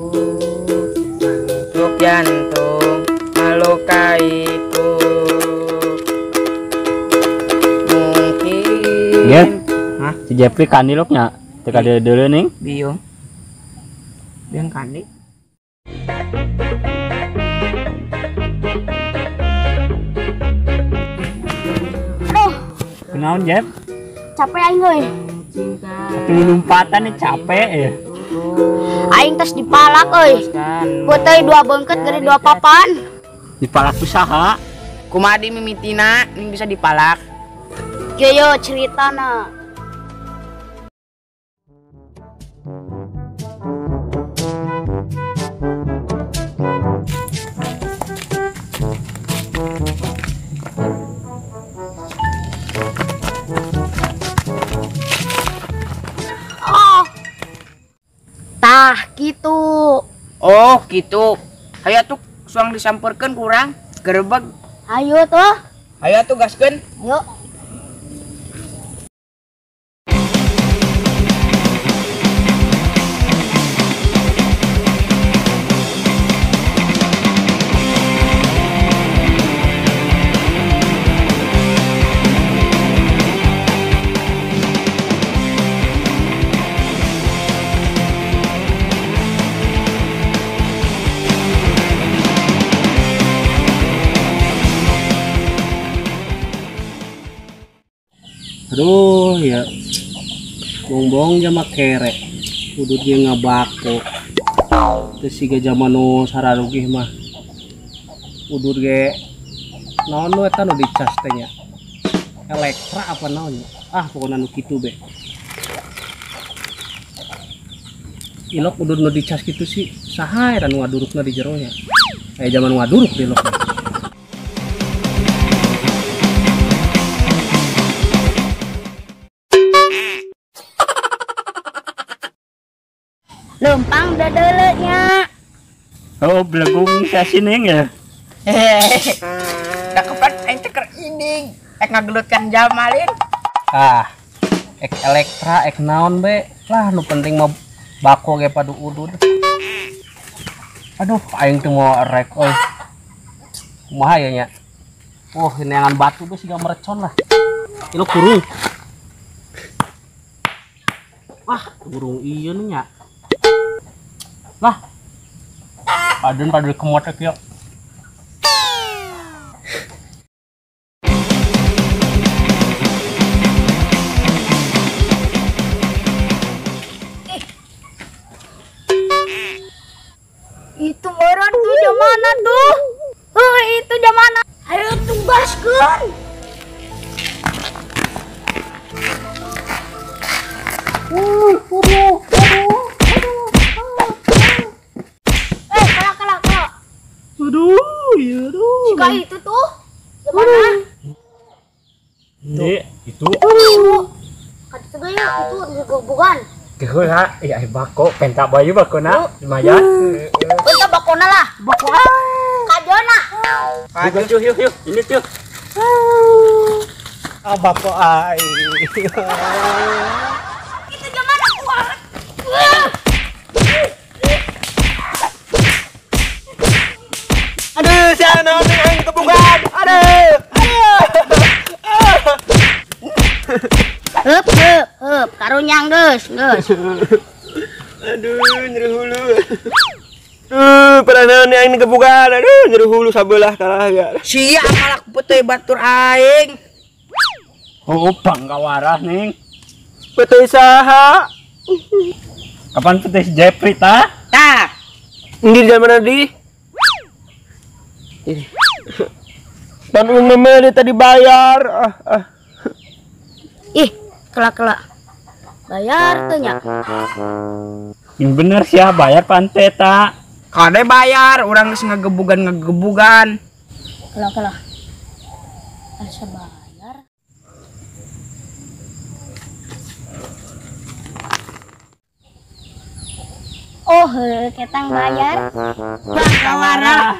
Untuk jantung melukaiku. Mungkin Ya, si Jeffrey kandiloknya, teka dia dulu nih. biung biung kandi. Aduh, Kenaon Jeff? capek aing euy. Satu lompatan nih capek ya. Aing tes dipalak euy. Beuteui 2 beungkeut geuning 2 papan. Dipalak usaha. Kumadi mimitina ning bisa dipalak. Yo ceritana. Oh. Tah gitu. Oh gitu. Hayo tuh suang disamperkeun kurang gerebeg. Ayo tuh. Hayo tuh gaskeun. Yuk. Aduh ya bongbong jama kere udut dia ngabako terus siga zaman nu sararugih mah udur ge naon nu eta nu dicas teh nya elektra apa naon pokona nu kitu be ilok udur nu dicas kitu sih saha era nu ngadurukna di jero nya aya zaman ngaduruk di ilok. Lempang dadelenya. Oh, belagung kasih neng ya. Hehehe. Cakepan aing teh keur iding. Ek ngagelutkan Jamalin. Ek elektra ek naon be lah nu penting mah bako ge padu udud. Aduh aing teh mau rek euy. Kumaha ya nya? Oh neangan batu be siga merecon lah. Ilo kurung. Wah, kurung ieu nya. Lah. Paden kemot ek yuk. Itu orang tuh jamana tuh. Itu jamana. Ayo tumbaskeun. Kalak. Aduh, ya aduh. Jika itu tuh jamana. Itu. Kata segala itu gegogan. Keheula, ya bako penta bayu bakona lumayan. Bentar bakona lah. Bakona. Kajona. Yuk, ini tuh. Bako ai. Itu jamana kuat. Aduh, sana yang kebukan. Aduh. Hup. Karunyang geus. Aduh, nyeri hulu. Pada naon yang kebukan. Aduh, nyeri hulu sabelah kalah ya. Sia malak putih batur aing. Oh, pangkawarah ning. Betul saha. Kapan petis Jeffrey ta? Tah. Di zaman di. Dan memang tadi bayar. Ih, kelak. Bayar tuh nya. Yang bener sih ya bayar pantai ta. Kade bayar, orang geus ngagebugan. Kelak. Asa bayar. Oh, ketang bayar. Pangkawarah.